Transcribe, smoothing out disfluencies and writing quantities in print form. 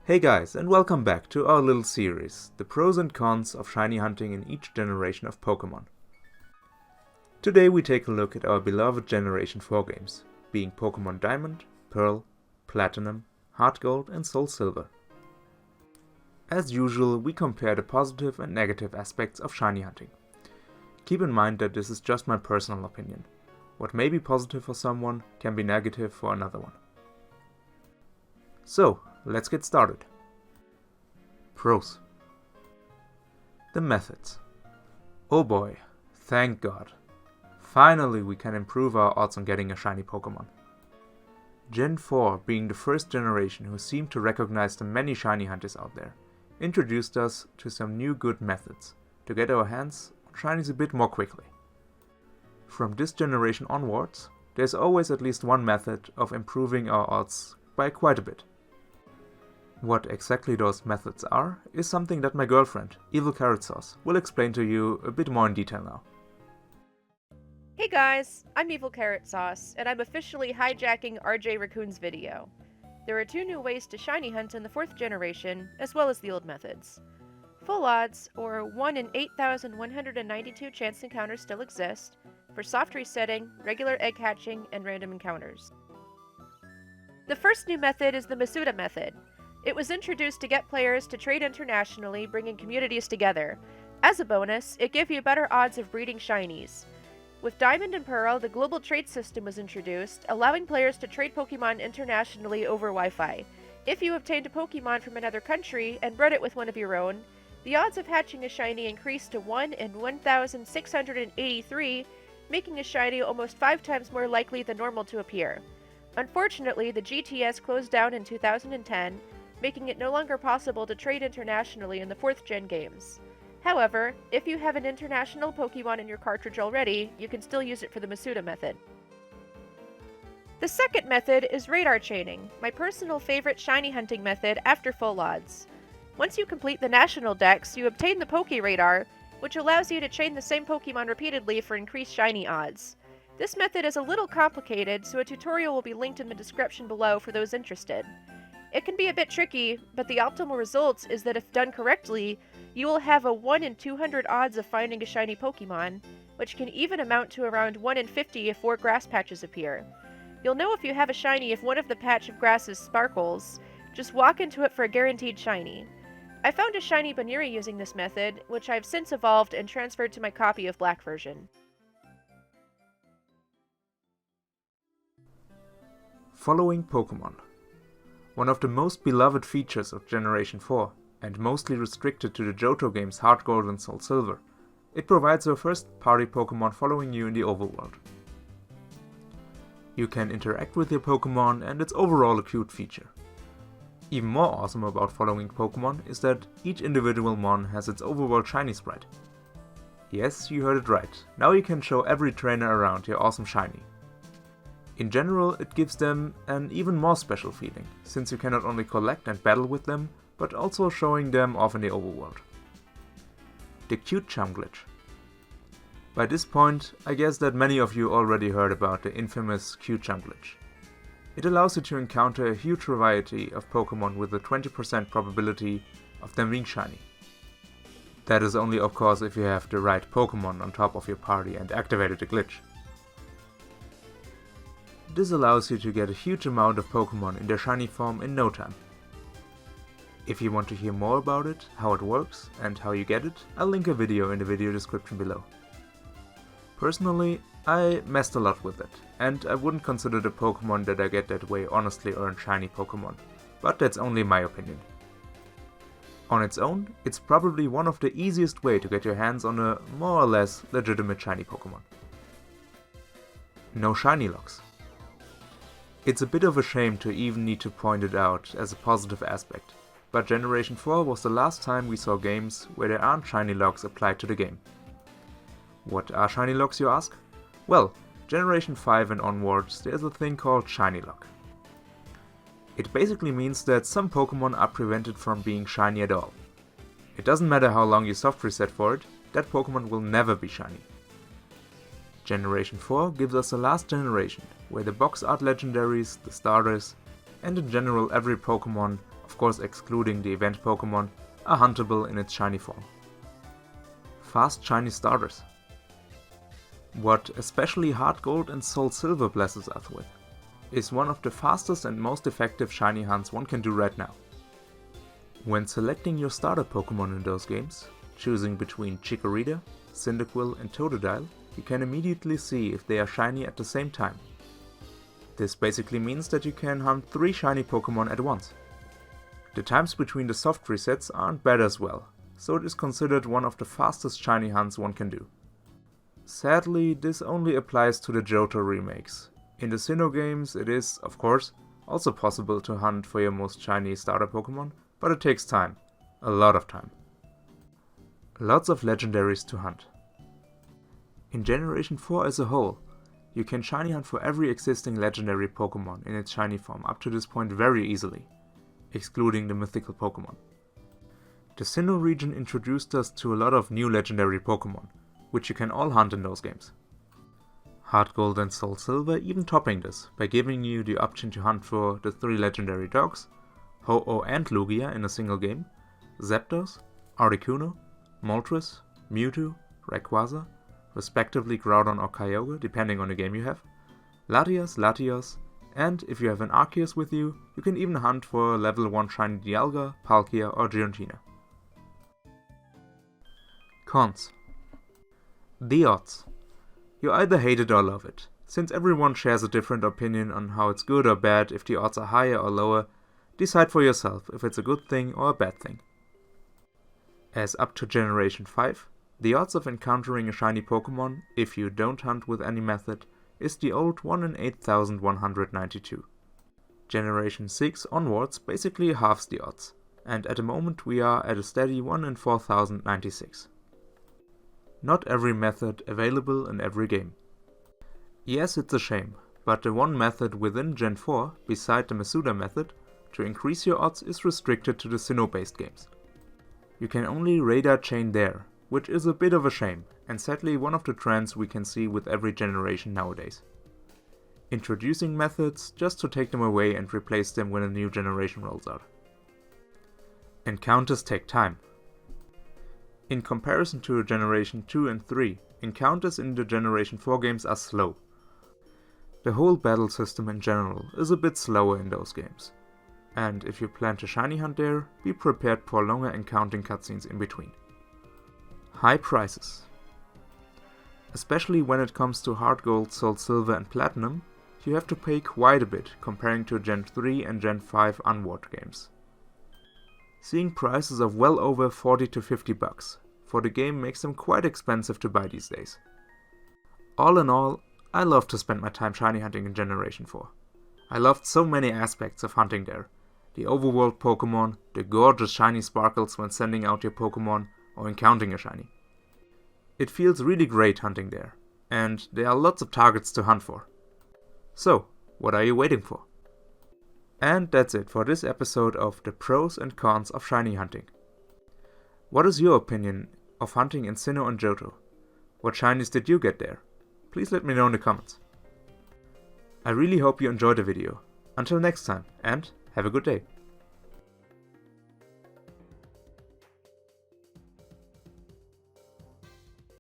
Hey guys, and welcome back to our little series, the pros and cons of shiny hunting in each generation of Pokemon. Today we take a look at our beloved Generation 4 games, being Pokemon Diamond, Pearl, Platinum, Heart Gold and Soul Silver. As usual, we compare the positive and negative aspects of shiny hunting. Keep in mind that this is just my personal opinion. What may be positive for someone can be negative for another one. So, let's get started. Pros. The methods. Oh boy, thank God. Finally we can improve our odds on getting a shiny Pokemon. Gen 4, being the first generation who seemed to recognize the many shiny hunters out there, introduced us to some new good methods to get our hands on shinies a bit more quickly. From this generation onwards, there's always at least one method of improving our odds by quite a bit. What exactly those methods are is something that my girlfriend, EvilCarrotSauce, will explain to you a bit more in detail now. Hey guys, I'm EvilCarrotSauce, and I'm officially hijacking RJ Raccoon's video. There are two new ways to shiny hunt in the 4th generation, as well as the old methods. Full odds, or 1 in 8,192 chance encounters still exist, for soft resetting, regular egg hatching, and random encounters. The first new method is the Masuda method. It was introduced to get players to trade internationally, bringing communities together. As a bonus, it gave you better odds of breeding shinies. With Diamond and Pearl, the global trade system was introduced, allowing players to trade Pokemon internationally over Wi-Fi. If you obtained a Pokemon from another country and bred it with one of your own, the odds of hatching a shiny increased to 1 in 1,683, making a shiny almost 5 times more likely than normal to appear. Unfortunately, the GTS closed down in 2010, making it no longer possible to trade internationally in the 4th gen games. However, if you have an international Pokemon in your cartridge already, you can still use it for the Masuda method. The second method is radar chaining, my personal favorite shiny hunting method after full odds. Once you complete the national dex, you obtain the Poke Radar, which allows you to chain the same Pokemon repeatedly for increased shiny odds. This method is a little complicated, so a tutorial will be linked in the description below for those interested. It can be a bit tricky, but the optimal result is that if done correctly, you will have a 1 in 200 odds of finding a shiny Pokemon, which can even amount to around 1 in 50 if 4 grass patches appear. You'll know if you have a shiny if one of the patch of grasses sparkles. Just walk into it for a guaranteed shiny. I found a shiny Baniri using this method, which I've since evolved and transferred to my copy of Black version. Following Pokemon. One of the most beloved features of Generation 4, and mostly restricted to the Johto games Heart Gold and Soul Silver, it provides your first party Pokemon following you in the overworld. You can interact with your Pokemon, and it's overall a cute feature. Even more awesome about following Pokemon is that each individual mon has its overworld shiny sprite. Yes, you heard it right, now you can show every trainer around your awesome shiny. In general, it gives them an even more special feeling, since you can not only collect and battle with them, but also showing them off in the overworld. The cute charm glitch. By this point, I guess that many of you already heard about the infamous cute charm glitch. It allows you to encounter a huge variety of Pokemon with a 20% probability of them being shiny. That is only of course if you have the right Pokemon on top of your party and activated the glitch. This allows you to get a huge amount of Pokemon in their shiny form in no time. If you want to hear more about it, how it works, and how you get it, I'll link a video in the video description below. Personally, I messed a lot with it, and I wouldn't consider the Pokemon that I get that way honestly earned shiny Pokemon, but that's only my opinion. On its own, it's probably one of the easiest way to get your hands on a more or less legitimate shiny Pokemon. No shiny locks. It's a bit of a shame to even need to point it out as a positive aspect, but Generation 4 was the last time we saw games where there aren't shiny locks applied to the game. What are shiny locks, you ask? Well, Generation 5 and onwards there's a thing called shiny lock. It basically means that some Pokemon are prevented from being shiny at all. It doesn't matter how long you soft reset for it, that Pokemon will never be shiny. Generation 4 gives us the last generation, where the box art legendaries, the starters, and in general every Pokemon of of course excluding the event Pokemon, are huntable in its shiny form. Fast shiny starters. What especially Heart Gold and Soul Silver blesses us with is one of the fastest and most effective shiny hunts one can do right now. When selecting your starter Pokemon in those games, choosing between Chikorita, Cyndaquil and Totodile, you can immediately see if they are shiny at the same time. This basically means that you can hunt 3 shiny Pokemon at once. The times between the soft resets aren't bad as well, so it is considered one of the fastest shiny hunts one can do. Sadly, this only applies to the Jotho Remakes. In the Sinnoh games it is, of course, also possible to hunt for your most shiny starter Pokemon, but it takes time. A lot of time. Lots of legendaries to hunt. In Generation 4 as a whole, you can shiny hunt for every existing legendary Pokemon in its shiny form up to this point very easily, excluding the mythical Pokemon. The Sinnoh region introduced us to a lot of new legendary Pokemon, which you can all hunt in those games. Heart Gold and Soul Silver even topping this by giving you the option to hunt for the 3 legendary dogs, Ho-Oh and Lugia in a single game, Zapdos, Articuno, Moltres, Mewtwo, Rayquaza, respectively Groudon or Kyogre depending on the game you have, Latias, and if you have an Arceus with you, you can even hunt for level 1 shiny Dialga, Palkia or Giratina. Cons. The odds. You either hate it or love it, since everyone shares a different opinion on how it's good or bad. If the odds are higher or lower, decide for yourself if it's a good thing or a bad thing. As up to Generation 5, the odds of encountering a shiny Pokemon, if you don't hunt with any method, is the old 1 in 8,192. Generation 6 onwards basically halves the odds, and at the moment we are at a steady 1 in 4,096. Not every method available in every game. Yes, it's a shame, but the one method within Gen 4, beside the Masuda method, to increase your odds is restricted to the Sinnoh-based games. You can only radar chain there, which is a bit of a shame, and sadly one of the trends we can see with every generation nowadays. Introducing methods just to take them away and replace them when a new generation rolls out. Encounters take time. In comparison to Generation 2 and 3, encounters in the Generation 4 games are slow. The whole battle system in general is a bit slower in those games. And if you plan to shiny hunt there, be prepared for longer encountering cutscenes in between. High prices. Especially when it comes to Heart Gold, Soul Silver and Platinum, you have to pay quite a bit comparing to Gen 3 and Gen 5 onward games. Seeing prices of well over 40 to 50 bucks for the game makes them quite expensive to buy these days. All in all, I love to spend my time shiny hunting in Generation 4. I loved so many aspects of hunting there. The overworld Pokemon, the gorgeous shiny sparkles when sending out your Pokemon or encountering a shiny. It feels really great hunting there, and there are lots of targets to hunt for. So, what are you waiting for? And that's it for this episode of the pros and cons of shiny hunting. What is your opinion of hunting in Sinnoh and Jotho? What shinies did you get there? Please let me know in the comments. I really hope you enjoyed the video. Until next time, and have a good day.